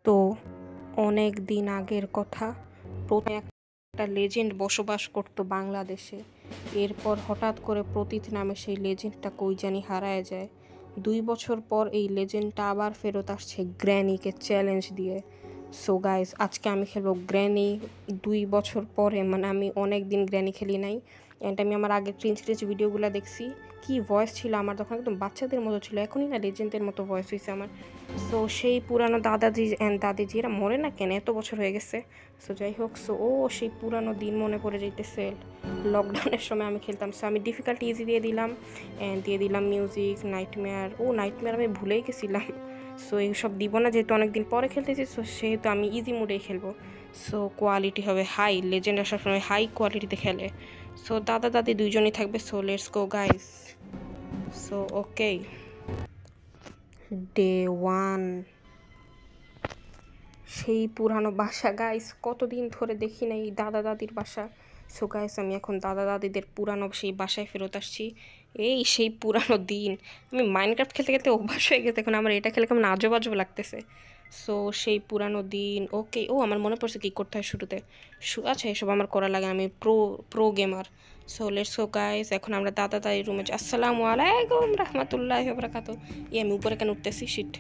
তো অনেক দিন আগের কথা, প্রথমে একটা লেজেন্ড বসবাস করতো বাংলাদেশে। এরপর হঠাৎ করে প্রতীত নামে সেই লেজেন্ডটা কই জানি হারায় যায়। 2 বছর পর এই লেজেন্ডটা আবার ফেরত আসছে গ্র্যানিকে চ্যালেঞ্জ দিয়ে। সো গাইস, আজকে আমি খেলবো গ্র্যানি 2 বছর পরে। মানে আমি অনেক দিন গ্র্যানি খেলি নাই, অ্যান্ড আমি আমার আগের ক্রিঞ্জ ভিডিওগুলো দেখছি। কি ভয়েস ছিল আমার, তখন একদম বাচ্চাদের মতো ছিল, এখনই না লেজেন্ডের মতো ভয়েস হয়েছে আমার। সো সেই পুরানো দাদাজি অ্যান্ড দাদিজি এরা মরে না কেন, এত বছর হয়ে গেছে। সো যাই হোক, সেই পুরানো দিন মনে পড়ে যাইতেছে। লকডাউনের সময় আমি খেলতাম। সো আমি ডিফিকাল্টি ইজি দিয়ে দিলাম, অ্যান্ড দিয়ে দিলাম মিউজিক, নাইটমেয়ার। নাইটমেয়ার আমি ভুলেই গেছিলাম। সো এইসব দিব না, যেহেতু অনেকদিন পরে খেলতেছি। সো সেহেতু আমি ইজি মোডেই খেলবো। সো কোয়ালিটি হবে হাই, লেজেন্ডরা সবসময় হাই কোয়ালিটিতে খেলে। সো দাদা দাদি দুইজনই থাকবে। So let's go guys. So okay, day 1। সেই পুরানো বাসা গাইস, কতদিন ধরে দেখি না এই দাদা দাদির বাসা। সো গাইস, আমি এখন দাদা দাদিদের পুরানো সেই বাসায় ফেরত আসছি। এই সেই পুরানো দিন, আমি মাইনক্রাফট খেলতে খেলতে অভ্যাস হয়ে গেছে, এখন আমার এটা খেলে কেমন আজব আজব লাগতেছে। সো সেই পুরানো দিন। ওকে, আমার মনে পড়ছে কি করতে হয় শুরুতে। আচ্ছা, এসব আমার করা লাগে, আমি pro gamer. So let's go guys, এখন আমরা দাদা দাদির রুমে যাই। আসসালামু আলাইকুম রাহমাতুল্লাহি ওয়া বারাকাতুহু। আমি উপরে কেন উঠতেছি? শিট,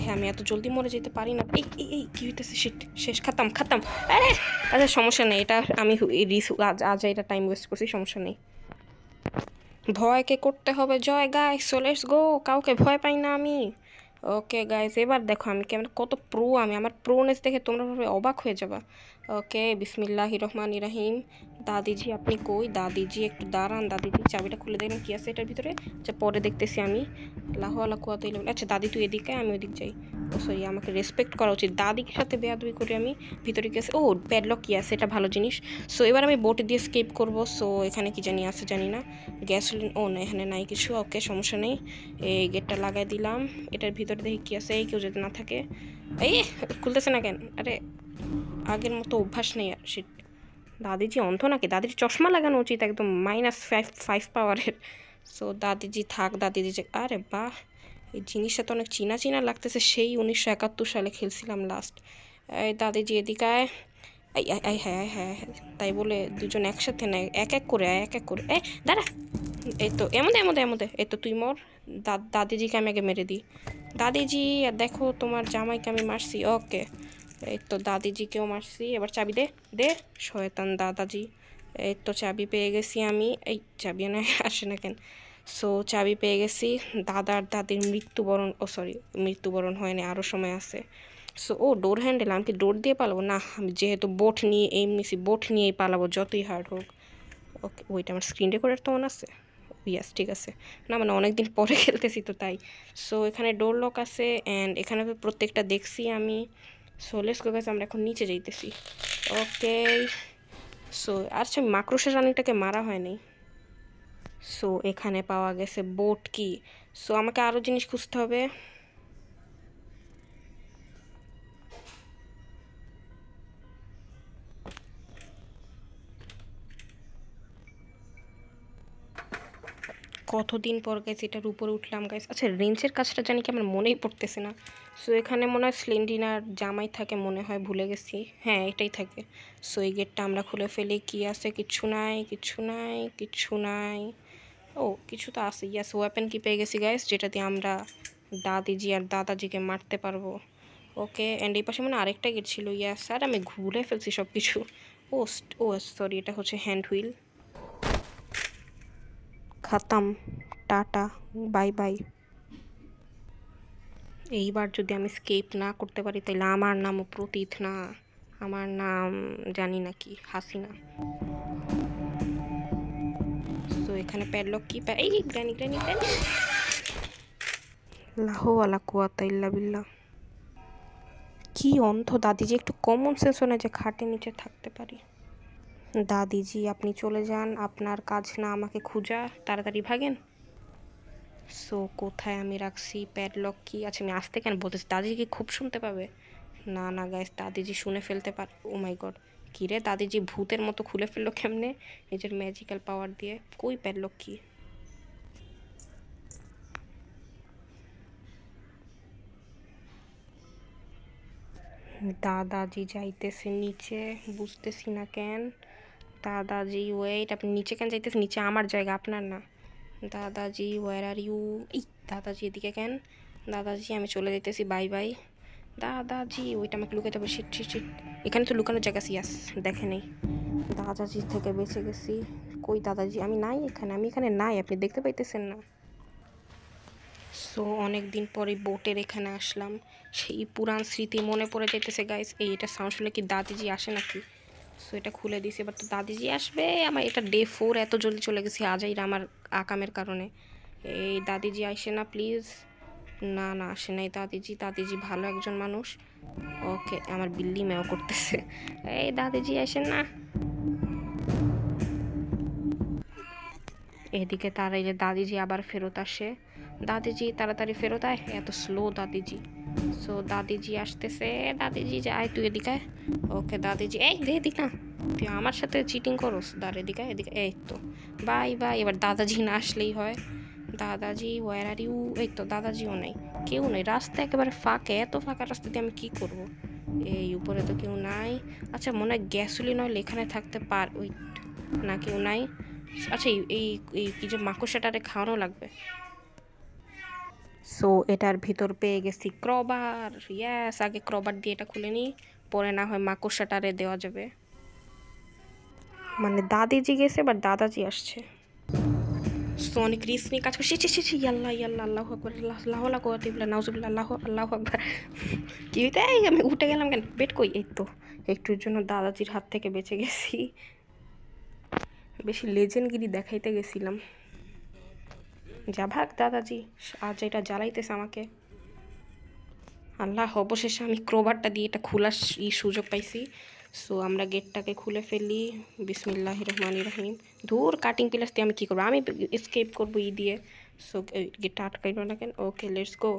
হ্যাঁ, আমি এত জলদি মরে যেতে পারি না। এই কি হইতেছে? শিট, শেষ, খাতাম। আরে আচ্ছা, সমস্যা নেই, এটা আমি আজ এটা টাইম ওয়েস্ট করছি, সমস্যা নেই। ভয়কে করতে হবে জয় গাইস। সো লেটস গো, কাউকে ভয় পাই না আমি। ওকে গাইস, এবার দেখো আমি কেমন কত প্রো। আমার প্রোনেস দেখে তোমরা ভাবে অবাক হয়ে যাবা। ওকে, বিসমিল্লাহির রহমানির রহিম। দাদিজি আপনি কই? দাদিজি একটু দাঁড়ান। দাদিজি চাবিটা খুলে দেখেন কি আছে এটার ভিতরে। আচ্ছা, পরে দেখতেছি আমি। আল্লাহু আল্লাহ কুয়াতা ইল্লা বিল্লাহ। আচ্ছা দাদি তুই এদিকে, আমি ওইদিক যাই। সরি, আমাকে রেসপেক্ট করা উচিত। দাদির সাথে বেয়াদবি করে আমি ভিতরে গেছি। প্যাডলক কি আছে, এটা ভালো জিনিস। সো এবার আমি বোট দিয়ে স্কেপ করব। সো এখানে কি জানি আছে, জানি না। গ্যাসোলিন, না এখানে নাই কিছু। ওকে, সমস্যা নেই। এই গেটটা লাগাই দিলাম। এটার ভিতরে দেখি কি আছে, কেউ যদি না থাকে। এই খুলতেছে না কেন? আরে আগের মতো অভ্যাস নেই আর। দাদিজি অন্ধ নাকি? দাদির চশমা লাগানো উচিত, একদম -5 পাওয়ারের। সো দাদিজি থাক, দাদিজি। আরে বাহ, এই জিনিসটা তো অনেক চীনা চীনা লাগতেছে, সেই 1971 সালে খেলছিলাম লাস্ট। এই দাদিজি এদিকে আয়। হ্যাঁ হ্যাঁ হ্যাঁ, তাই বলে দুজন একসাথে নেয়, এক এক করে দাঁড়া। এই তো এমন এই তো তুই মর। দাদিজিকে আমি আগে মেরে দিই। দাদিজি, দেখো তোমার জামাইকে আমি মারছি। ওকে, এই তো দাদিজিকেও মারছি। এবার চাবি দে দে, শয়তান দাদাজি। এই তো চাবি পেয়ে গেছি আমি। এই চাবি না আসে না কেন? সো চাবি পেয়ে গেছি। দাদার দাদির মৃত্যুবরণ হয়নি, আরও সময় আছে। সো ডোর হ্যান্ডেল, আমি কি ডোর দিয়ে পালাবো? না, আমি যেহেতু বোট নিয়ে নিছি, বোট নিয়েই পালাবো যতই হার্ড হোক। ওকে, ওইটা আমার স্ক্রিন রেকর্ডার তো অন আছে। ইয়াস, ঠিক আছে। না মানে অনেকদিন পরে খেলতেছি তো তাই। সো এখানে ডোর লক আছে, অ্যান্ড এখানে তো প্রত্যেকটা দেখছি আমি। সো লেটস গো গাইস, আমরা এখন নিচে যাইতেছি। ওকে, সো আচ্ছা, মাকড়সা রানীটাকে মারা হয়নি। সো এখানে পাওয়া গেছে বোট কি। সো আমাকে আরও জিনিস খুঁজতে হবে। কতদিন পর গাইস এটার উপরে উঠলাম গাইস। আচ্ছা, রেঞ্চের কাজটা জানি কি আমার মনেই পড়তেছে না। সো এখানে মনে হয় স্লেন্ডিনার জামাই থাকে, মনে হয়, ভুলে গেছি। হ্যাঁ, এটাই থাকে। সো এই গেটটা আমরা খুলে ফেলি। কি আছে? কিচ্ছু নাই, কিচ্ছু নাই, কিচ্ছু নাই। কিছু তো আছে। ইয়াস, ওয়েপেন কি পেয়ে গেছি গাইস, যেটা দিয়ে আমরা দাদিজি আর দাদাজিকে মারতে পারবো। ওকে, অ্যান্ড এই পাশে মানে আরেকটা গেট ছিল। ইয়াস স্যার, আমি ঘুরে ফেলছি সব কিছু। ও সরি, এটা হচ্ছে হ্যান্ড হুইল। খাতাম, টাটা, বাই বাই। এইবার যদি আমি স্কেপ না করতে পারি, তাহলে আমার নামও প্রতীত না, আমার নাম জানি না কি, হাসিনা। তো এখানে প্যাডলক কি এই গ্রানি গ্রানি গ্রানি। লাহওয়ালা কুয়াতা ইল্লা বিল্লাহ। কি অন্ধ দাদিজি, একটু কমন সেন্স হয় না যে খাটের নিচে থাকতে পারি? দাদিজি আপনি চলে যান, আপনার কাজ না আমাকে খুঁজা, তাড়াতাড়ি ভাগেন। সো কোথায় আমি রাখছি প্যাডলক কি? আচ্ছা, আমি আসতে কেন বলতেছি, দাদিজি কি খুব শুনতে পাবে? না না গাইস, দাদিজি শুনে ফেলতে পারে। ও মাই গড, কী রে, দাদিজি ভূতের মতো খুলে ফেললো কেমনে নিজের ম্যাজিক্যাল পাওয়ার দিয়ে? কই প্যাডলক কি? দাদাজি যাইতেছে নিচে, বুঝতেছি না কেন। দাদাজি ওয়েট, আপনি নিচে কেন যাইতেছে? নিচে আমার জায়গা, আপনার না। দাদাজি ওয়ার আর ইউ? এই দাদাজি এদিকে কেন? দাদাজি আমি চলে যেতেছি, বাই বাই। দাদাজি ওইটা আমাকে লুকাতে হবে, শিট শিট শিট। এখানে তো লুকানোর জায়গা, ইয়াস দেখে নেই। দাদাজির থেকে বেঁচে গেছি। কই দাদাজি? আমি নাই এখানে, আমি এখানে নাই, আপনি দেখতে পাইতেছেন না? সো অনেক দিন পরে বোটের এখানে আসলাম, সেই পুরান স্মৃতি মনে পড়ে যাইতেছে গাইস। এটা সাউন্ড শুনলে কি দাদিজি আসে নাকি? সো এটা খুলে দিয়েছি, এবার তো দাদিজি আসবে। আমার এটা ডে 4, এত জলদি চলে গেছি আজাইরা আমার আকামের কারণে। এই দাদিজি আসে না প্লিজ? না না আসে নাই দাদিজি। দাদিজি ভালো একজন মানুষ। ওকে, আমার বিল্লি ম্যাও করতেছে। এই দাদিজি আসেন না। এদিকে তারাইলে দাদিজি আবার ফেরত আসে। দাদিজি তাড়াতাড়ি ফেরত আয়, এত স্লো দাদিজি। সো দাদিজি আসতেছে। দাদিজি যায়, তুই এদিকে। ওকে দাদিজি, এই দে এদিক না, তুই আমার সাথে চিটিং করস। দাঁড় এদিকে এদিকে, এই তো বাই বাই। এবার দাদাজি না আসলেই হয়। দাদাজি ওয়ার আর ইউ? এই তো দাদাজিও নেই, কেউ নেই, রাস্তা একেবারে ফাঁকা। এত ফাঁকা রাস্তা দিয়ে আমি কী করব? এই উপরে তো কেউ নাই। আচ্ছা মনে হয় গ্যাসোলিন অয়েল এখানে থাকতে পার, ওই না কেউ নাই। আচ্ছা এই এই কি যে মাকড়সাটারে খাওয়ানো লাগবে। সো এটার ভিতর পেয়ে গেছি ক্রবার। ইয়াস, আগে ক্রবার দিয়ে এটা খুলে নিই, পরে না হয় মাকড়সাটারে দেওয়া যাবে। মানে দাদিজি গেছে, এবার দাদাজি আসছে। সো অনেক রিস্ক নিয়ে কাজ করছি। ইয়াল্লাহ ইয়াল্লাহ, আল্লাহু আকবার, আল্লাহ লা কুওয়াতা ইল্লা নাউজুবিল্লাহ, আল্লাহু আকবার। কি হইতে আমি উঠে গেলাম কেন? বেড কই? এই তো একটুর জন্য দাদাজির হাত থেকে বেঁচে গেছি। বেশি লেজেন্ডগিরি দেখাইতে গেছিলাম। যা ভাগ দাদাজি, আজ এটা জ্বালাইতেছে আমাকে। আল্লাহ, অবশেষে আমি ক্রোবারটা দিয়ে এটা খোলার সুযোগ পাইছি। সো আমরা গেটটাকে খুলে ফেলি। বিসমিল্লাহির রহমানির রহিম। ধুর, কাটিং প্লাস দিয়ে আমি কী করবো? আমি এসকেপ করবো ই দিয়ে। সো গেটটা আটকাইল না কেন? Okay let's go.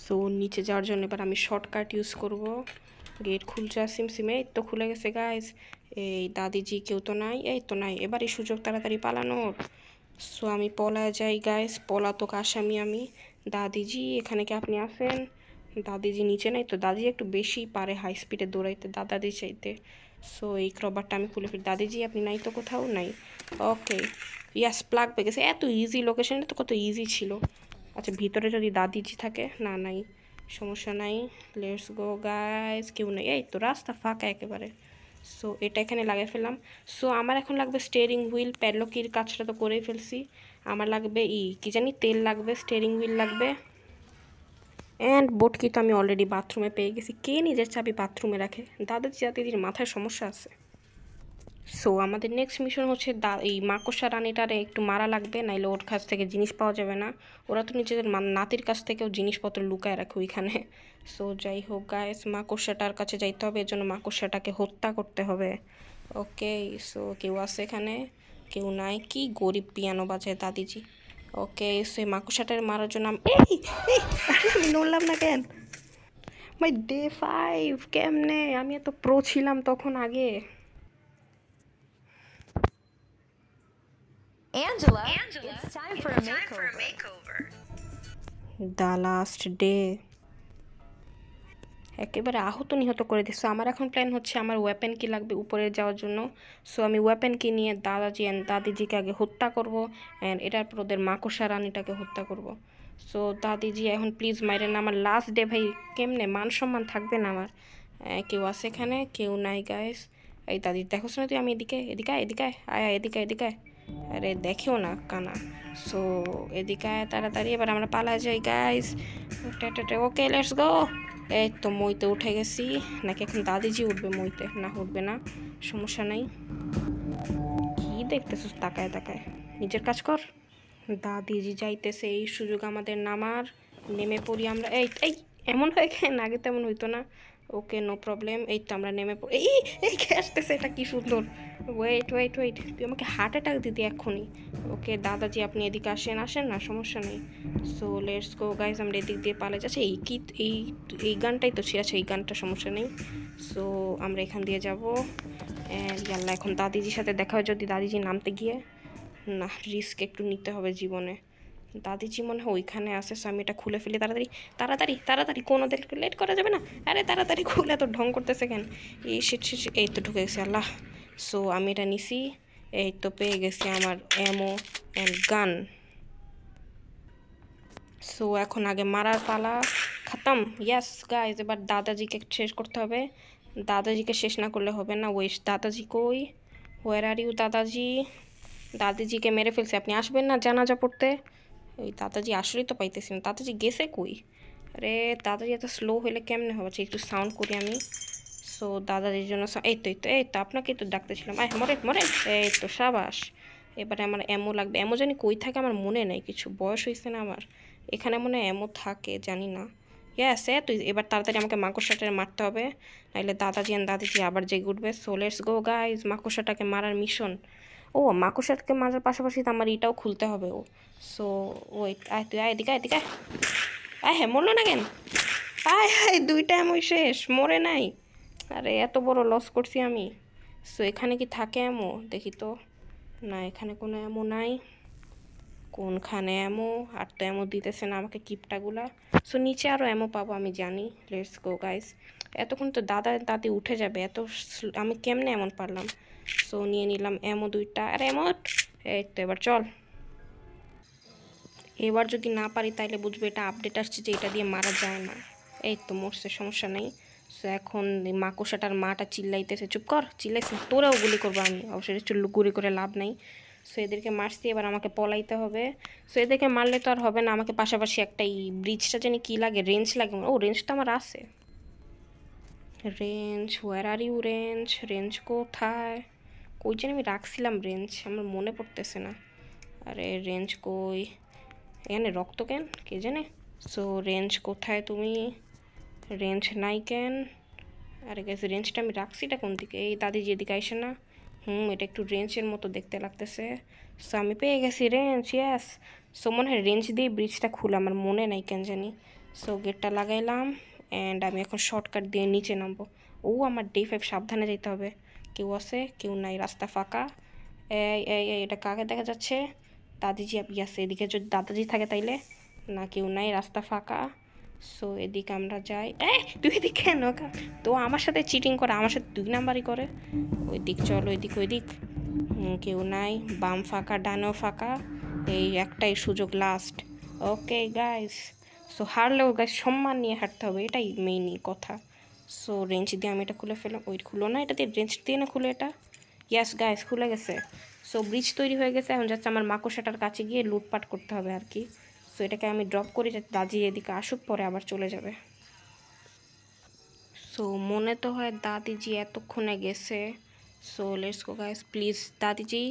সো নিচে যাওয়ার জন্য এবার আমি শর্টকাট ইউজ করব। গেট খুলছে সিমসিমে, এই তো খুলে গেছে গাইস। এই দাদিজি কেউ তো নাই, এই তো নাই। এবারই সুযোগ তাড়াতাড়ি পালানোর। সো আমি পলায় যাই গাইস, পলাতক আসামি আমি। দাদিজি এখানে কি আপনি আছেন? দাদিজি নিচে নাই তো, দাদিজি একটু বেশি পারে হাই স্পিডে দৌড়াইতে দাদাদি চাইতে। সো এই ক্রবারটা আমি খুলে ফেলি। দাদিজি আপনি নাই তো, কোথাও নাই। ওকে ইয়াস, প্লাগ পেয়ে গেছে। এত ইজি লোকেশনটা তো, কত ইজি ছিল। আচ্ছা ভিতরে যদি দাদিজি থাকে, না নাই, সমস্যা নাই। লেটস গো গাইস, কেউ নেই, এই তো রাস্তা ফাঁকা একেবারে। সো এটা এখানে লাগিয়ে ফেললাম। সো আমার এখন লাগবে স্টিয়ারিং হুইল। প্যাডলকির কাজটা তো করেই ফেলছি। আমার লাগবে কি জানি, তেল লাগবে, স্টিয়ারিং হুইল লাগবে, অ্যান্ড বোট কি তো আমি অলরেডি বাথরুমে পেয়ে গেছি। কে নিজের চাবি বাথরুমে রাখে? দাদাজি দাদিজির মাথায় সমস্যা আছে। সো আমাদের নেক্সট মিশন হচ্ছে এই মাকড়সা রানীটারে একটু মারা লাগবে, নাইলে ওর কাছ থেকে জিনিস পাওয়া যাবে না। ওরা তো নিজেদের নাতির কাছ থেকেও জিনিসপত্র লুকায় রাখে ওইখানে। সো যাই হোক গাইস, মাকড়সাটার কাছে যাইতে হবে, এর জন্য মাকড়সাটাকে হত্যা করতে হবে। ওকে সো কেউ আছে এখানে? কেউ নাই। কি গরিব পিয়ানো বাজায় দাদিজি। ওকে সো এই মাকড়সাটার মারার জন্য আমি নড়লাম না কেন? ভাই ডে 5 কেমনে? আমি এত প্রো ছিলাম তখন আগে। Angela, it's time for a makeover. The last day. একেবারে আহত নিহত করে দিচ্ছে। আমার এখন প্ল্যান হচ্ছে আমার ওয়েপেন কি লাগবে উপরে যাওয়ার জন্য। সো আমি ওয়েপেন কি নিয়ে দাদাজি অ্যান্ড দাদিজিকে আগে হত্যা করব, অ্যান্ড এটার পর ওদের মাকড়সা রানীটাকে হত্যা করব। সো দাদিজি এখন প্লিজ মাইরেন না, আমার লাস্ট ডে ভাই, কেমনে মান সম্মান থাকবে না আমার? কেউ আছে এখানে? কেউ নাই গাইস। এই দাদি দেখোস না তুই? আমি এদিকে এদিকে এদিকে আয়, এদিকে এদিকে। আরে দেখেও না কানা। সো এদিকে আয় তাড়াতাড়ি, এবার আমরা পালা যাই গাইস। Okay let's go. এই তো মইতে উঠে গেছি। নাকি এখন দাদিজি উঠবে মইতে? না উঠবে না, সমস্যা নাই। কি দেখতেছিস তাকায় তাকায়? নিজের কাজ কর। দাদিজি যাইতেছে, এই সুযোগ আমাদের নামার। নেমে পড়ি আমরা। এই এই এমন হয়ে গেন, আগে তেমন হইতো না। Okay no problem. এই তো আমরা নেমে পড়ি। এই এই আসতেছে, এটা কি সুন্দর। ওয়েট ওয়েট ওয়েট, তুই আমাকে হার্ট অ্যাটাক দিতি এক্ষুনি। ওকে দাদাজি আপনি এদিকে আসেন, আসেন না, সমস্যা নেই। সো লেটস গো গাইজ, আমরা এদিক দিয়ে পালে যাচ্ছি। এই কি এই এই গানটাই তো ছিল, আছে এই গানটা, সমস্যা নেই। সো আমরা এখান দিয়ে যাবো। ইয়াল্লা, এখন দাদিজির সাথে দেখা হয় যদি দাদিজি নামতে গিয়ে, না রিস্ক একটু নিতে হবে জীবনে। দাদিজি মনে হয় ওইখানে আসে, সো আমি এটা খুলে ফেলি তাড়াতাড়ি তাড়াতাড়ি তাড়াতাড়ি, কোনো লেট করা যাবে না। আরে তাড়াতাড়ি খুলে, তো ঢং করতেছে কেন? এই শিট শিট, এই তো ঢুকে গেছে, আল্লাহ। সো আমি এটা নিছি, এই তো পেয়ে গেছি আমার অ্যামো অ্যান্ড গান। সো এখন আগে মারার পালা, খতম। ইয়াস গাইজ, এবার দাদাজিকে শেষ করতে হবে। দাদাজিকে শেষ না করলে হবে না। ওই দাদাজি কই? হোয়ার আর ইউ দাদাজি? দাদাজিকে মেরে ফেলছে, আপনি আসবেন না জানাজা পড়তে? ওই দাদাজি আসলেই তো পাইতেছি না, দাদাজি গেছে কই? আরে দাদাজি এত স্লো হলে কেমনে হবে? একটু সাউন্ড করি আমি। সো দাদাজির জন্য এই তো আপনাকেই তো ডাকতেছিলাম। মরে মরে, এই তো সাবাস। এবারে আমার এমও লাগবে। এমও জানি কই থাকে আমার মনে নেই কিছু, বয়স হয়েছে না আমার। এখানে মনে হয় এমও থাকে, জানি না। ইয়াস, তুই এবার তাড়াতাড়ি আমাকে মাকড়সাটাকে মারতে হবে, নাহলে দাদাজি অ্যান্ড দাদিজি আবার জেগে উঠবে। সো লেটস গো গাইজ, মাকড়সাটাকে মারার মিশন। ও মাকড়সাটাকে মারার পাশাপাশি তো আমার এটাও খুলতে হবে। ও সো ওয়েট, আয় তুই, আয় এদিকে, এদিকে হ্যাঁ, মরলো না কেন? আয় দুইটা এমন শেষ, মরে নাই। আরে এত বড় লস করছি আমি। সো এখানে কি থাকে এমো? দেখি তো। না, এখানে কোনো এমো নাই। কোনখানে এমো? আর তো এমো দিতেছে না আমাকে কিপটাগুলা। সো নিচে আরও এমো পাবো আমি জানি। Let's go guys. এতক্ষণ তো দাদা দাদি উঠে যাবে, আমি কেমনে এমন পারলাম? সো নিয়ে নিলাম এমো দুইটা। আর এমো, এই তো এবার চল। এবার যদি না পারি তাইলে বুঝবে এটা আপডেট আসছে যে এটা দিয়ে মারা যায় না। এই তো মরছে, সমস্যা নেই। সো এখন মাকড়সাটার মাটা চিল্লাইতেছে, চুপ কর, চিল্লাইছে তোরাও গুলি করবো আমি, অবশ্যই চুল্লু গুলি করে লাভ নেই। সো এদেরকে মারছি, এবার আমাকে পলাইতে হবে। সো এদেরকে মারলে তো আর হবে না, আমাকে পাশাপাশি একটা এই ব্রিজটা জানি কী লাগে, রেঞ্জ লাগে। ও রেঞ্জটা আমার আছে। Range, where are you range? Range কোথায়? কই যেন আমি রাখছিলাম রেঞ্জ, আমার মনে পড়তেছে না। আরে রেঞ্জ কই? এখানে রক্ত কেন কে জানে? সো রেঞ্জ কোথায় তুমি? রেঞ্জ নাই কেন? আরে গেছে, রেঞ্জটা আমি রাখছিটা কোন দিকে? এই দাদি যেদিকে আইসে না। এটা একটু রেঞ্জের মতো দেখতে লাগতেছে। সো আমি পেয়ে গেছি রেঞ্জ, ইয়াস। সো মনে হয় রেঞ্জ দিয়ে ব্রিজটা খুলে, আমার মনে নাই কেন জানি। সো গেটটা লাগাইলাম, অ্যান্ড আমি এখন শর্টকাট দিয়ে নিচে নামবো। ও আমার D5, সাবধানে যেতে হবে। কেউ আছে? কেউ নাই, রাস্তা ফাঁকা। এই এই এই, এটা কাকে দেখা যাচ্ছে? দাদিজি আছে এদিকে, যদি দাদাজি থাকে তাইলে। না, কেউ নাই, রাস্তা ফাঁকা। সো এদিকে আমরা যাই। তুই এদিক কেন? তো আমার সাথে চিটিং করে, আমার সাথে 2 নাম্বারই করে। ওই দিক চল, ওই দিক। কেউ নাই, বাম ফাঁকা, ডানেও ফাঁকা। এই একটাই সুযোগ, লাস্ট। ওকে গাইস, সো হারলেও গাইস সম্মান নিয়ে হারতে হবে, এটাই মেইনই কথা। সো রেঞ্জ দিয়ে আমি এটা খুলে ফেলাম। ওই খুলো না, এটা দিয়ে রেঞ্জ দিয়ে না খুলে এটা। ইয়াস গাইস, খুলে গেছে। সো ব্রিজ তৈরি হয়ে গেছে, এখন যাচ্ছে আমার মাকড়সাটার কাছে গিয়ে লুটপাট করতে হবে আর কি। সো এটাকে আমি ড্রপ করি যাতে দাদি এদিকে আসুক, পরে আবার চলে যাবে। সো মনে তো হয় দাদিজি এতক্ষণে গেছে। So let's go guys, please দাদিজি।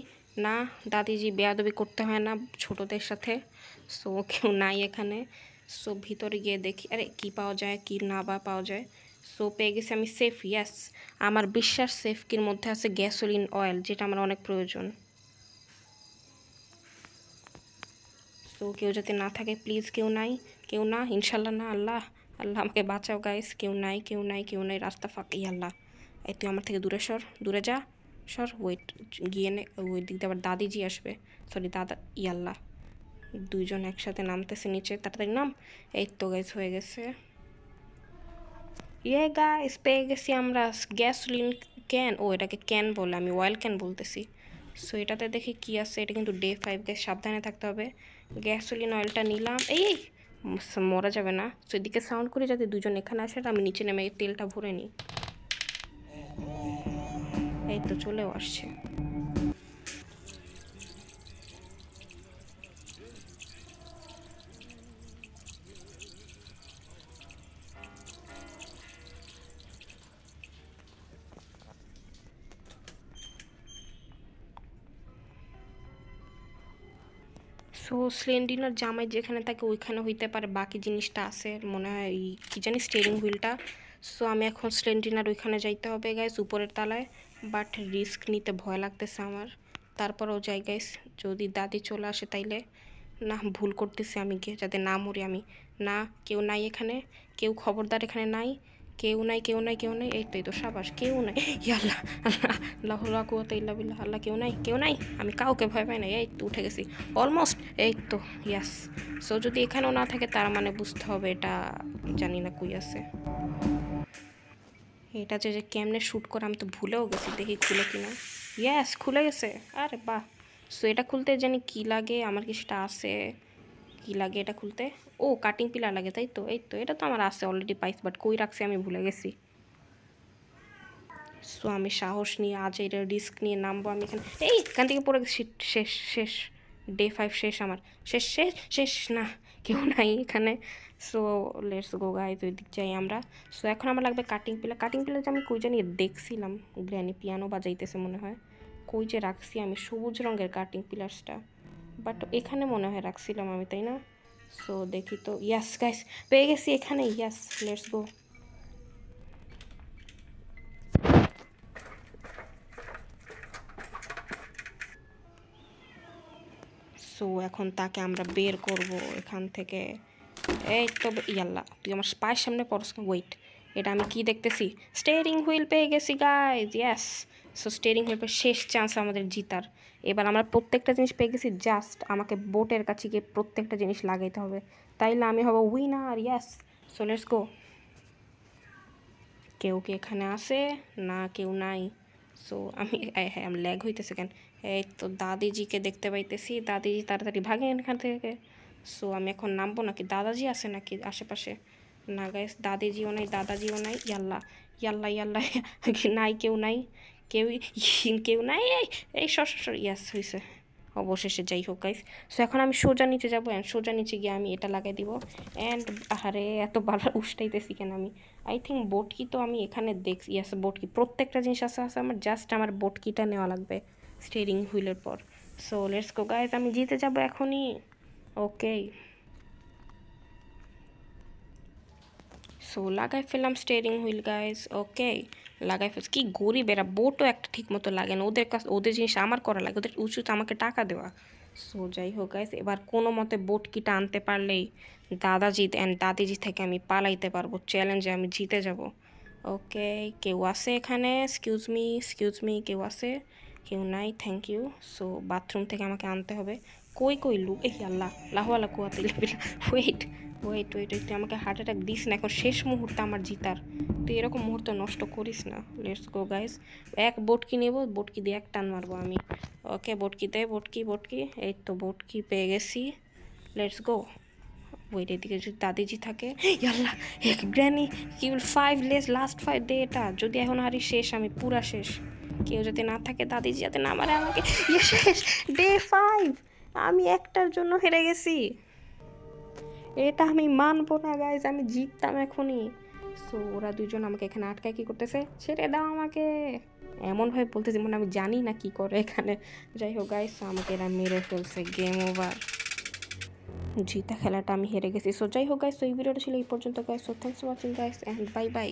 না, দাদিজি বেয়াদবি করতে হয় না ছোটদের সাথে। সো কেউ নাই এখানে। সো ভিতরে গিয়ে দেখি, আরে কি পাওয়া যায় কি না বা পাওয়া যায়। সো পেয়ে গেছি আমি সেফ, ইয়াস। আমার বিশ্বাস সেফকির মধ্যে আছে গ্যাসোলিন অয়েল, যেটা আমার অনেক প্রয়োজন। সো কেউ যাতে না থাকে প্লিজ, কেউ নাই, কেউ না, ইনশাল্লাহ না, আল্লাহ আল্লাহ আমাকে বাঁচাও গাইস। কেউ নাই, রাস্তা ফাঁকা। আল্লাহ, এই তুই আমার থেকে দূরে সর, দূরে যা, সর। ওয়েট, গিয়ে নে, ওই দিক দিয়ে আবার দাদিজি আসবে। সরি দাদা, আল্লাহ, দুইজন একসাথে নামতেছে নিচে, তাড়াতাড়ি নাম। এই তো গাইস, হয়ে গেছে। গাইস, পেয়ে গেছি আমরা গ্যাসোলিন ক্যান। ও এটাকে ক্যান বলে, আমি অয়েল ক্যান বলতেছি। সো এটাতে দেখি কি আছে, এটা কিন্তু D5 গ্যাস, সাবধানে থাকতে হবে। গ্যাসোলিন অয়েলটা নিলাম। এই মরা যাবে না। সো এদিকে সাউন্ড করে যাতে দুজন এখানে আসে, আমি নিচে নেমে তেলটা ভরে নিই। এই তো চলেও আসছে। সো স্লেন্ডিনার জামাই যেখানে থাকে ওইখানে হইতে পারে বাকি জিনিসটা আছে মনে হয়, এই কী জানি স্টিয়ারিং হুইলটা। সো আমি এখন স্লেন্ডিনার ওইখানে যাইতে হবে গাইস, উপরের তলায়। বাট রিস্ক নিতে ভয় লাগতেছে আমার, তারপরেও যাই গাইস। যদি দাদি চলে আসে তাইলে। না, ভুল করতেছি আমি গিয়ে, যাতে না মরি আমি। না, কেউ নাই এখানে, কেউ খবরদার এখানে নাই, কেউ নাই কেউ নাই কেউ নাই, এই তো সাবাস, কেউ নাই। ইয়াল্লাহ, আল্লাহ, আল্লাহ লা কুওয়াতা ইল্লা বিল্লাহ, আল্লাহ কেউ নাই কেউ নাই, আমি কাউকে ভয় পাই না। এই তো উঠে গেছি অলমোস্ট, এই তো ইয়াস। সো যদি এখানেও না থাকে তার মানে বুঝতে হবে এটা জানি না কই আছে। এটা যে কেমনে শ্যুট করে আমি তো ভুলেও গেছি, দেখি খুলে কিনা। ইয়াস, খুলে গেছে, আরে বাহ। সো এটা খুলতে জানি কি লাগে, আমার কি সেটা আছে, কি লাগে এটা খুলতে? ও কাটিং পিলার লাগে, তাই তো। এই তো এটা তো আমার আছে অলরেডি পাইছি, বাট কই রাখছি আমি ভুলে গেছি। সো আমি সাহস নিয়ে আজ এটা রিস্ক নিয়ে নামবো আমি এখানে। এই এখান থেকে পড়ে গেছি, শেষ শেষ, ডে 5 শেষ আমার, শেষ শেষ শেষ না, কেউ নাই এখানে। সো লেটস গো গাইস, ওই দিক যাই আমরা। সো এখন আমার লাগবে কাটিং পিলার। কাটিং পিলার যে আমি কই জানি দেখছিলাম, গ্র্যানি পিয়ানো বাজাইতেছে মনে হয়, কই যে রাখছি আমি সবুজ রঙের কাটিং পিলার্সটা, বাট এখানে মনে হয় রাখছিলাম আমি, তাই না? সো দেখি তো, ইয়াস গাইস পেয়ে গেছি এখানে, ইয়াস লেটস গো। সো এখন তাকে আমরা বের করব এখান থেকে। এই তো ইয়াল্লা, তুই আমার পায়ের সামনে পড়স না। ওয়েট, এটা আমি কি দেখতেছি? স্টিয়ারিং হুইল পেয়ে গেছি guys, yes. So steering wheel পেয়ে শেষ চান্স আমাদের জিতার। এবার আমরা প্রত্যেকটা জিনিস পেয়ে গেছি, জাস্ট আমাকে বোটের কাছে গিয়ে প্রত্যেকটা জিনিস লাগাইতে হবে, তাইলে আমি হব উইনার। ইয়েস, সো লেটস গো। কেউ কি এখানে আছে? না কেউ নাই। সো আমি হ্যাঁ আমি ল্যাগ হইতেছে কেন? এই তো দাদিজিকে দেখতে পাইতেছি, দাদিজি তাড়াতাড়ি ভাগেন এখান থেকে। সো আমি এখন নামবো নাকি? দাদাজি আছে নাকি আশেপাশে? না গাইস, দাদিজিও নাই, দাদাজিও নাই। ইয়াল্লা ইয়াল্লা ইয়াল্লা, নাই কেউ নাই, কেউই কেউ নাই। এই সর, ইয়াস হয়েছে অবশেষে। যাই হোক গাইস, সো এখন আমি সোজা নিচে যাবো, অ্যান্ড সোজা নিচে গিয়ে আমি এটা লাগাই দিব। অ্যান্ড আরে এত ভালো উষ্টাইতেছি কেন আমি? আই থিঙ্ক বোটকি তো আমি এখানে দেখছি, ইয়াস বোটকি, প্রত্যেকটা জিনিস আছে আমার, জাস্ট আমার বোটকিটা নেওয়া লাগবে স্টিয়ারিং হুইলের পর। সো লেটস গো গাইস, আমি জিতে যাবো এখনই। ওকে, সো লাগাই ফেললাম স্টিয়ারিং হুইল গাইস। ওকে লাগাই ফেলছি। কি গরিব এরা, বোটও একটা ঠিক মতো লাগে না ওদের কাছে, ওদের জিনিস আমার করা লাগে, ওদের উচিত আমাকে টাকা দেওয়া। সো যাই হোক গাইস, এবার কোনো মতে বোট কিটা আনতে পারলেই দাদাজি অ্যান্ড দাদিজি থেকে আমি পালাইতে পারবো, চ্যালেঞ্জে আমি জিতে যাব। ওকে, কেউ আছে এখানে? এক্সকিউজ মি, কেউ আছে? কেউ নাই, থ্যাংক ইউ। সো বাথরুম থেকে আমাকে আনতে হবে। কই কই লু, এই আল্লাহ লাহওয়ালা কুয়াতে, ওয়েট ওয়েট ওয়েট ওয়েট, তুই আমাকে হার্ট অ্যাটাক দিস না, এখন শেষ মুহূর্তে আমার জিতার, তুই এরকম মুহূর্ত নষ্ট করিস না। লেটস গো গাইস, এক বোটকি নেব, বোটকি দিয়ে এক টান মারবো আমি। ওকে বোটকি দে, বোটকি, এই তো বোটকি পেয়ে গেছি। Let's go. ওয়েট, এদিকে যদি দাদিজি থাকে, ইয়াল্লা এক গ্র্যানি, কি বল 5 লেস, লাস্ট 5 ডে, এটা যদি এখন হারি শেষ, আমি পুরা শেষ। কেউ যদি না থাকে, দাদিজি যাতে না মারে আমাকে। শেষ ডে 5, আমি একটার জন্য হেরে গেছি, এটা আমি মানবো না গাইজ, আমি জিততাম এখনই। সো ওরা দুজন আমাকে এখানে আটকায় কি করতেছে? ছেড়ে দাও আমাকে, এমনভাবে বলতেছে মনে আমি জানি না কি করে এখানে। যাই হোক গাইজ, আমাকে এরা মেরে ফেলছে, গেম ওভার, জিতা খেলাটা আমি হেরে গেছি। সো যাই হোক গাইজ, তো এই ভিডিওটা ছিল এই পর্যন্ত guys. So thanks for watching guys, and bye bye.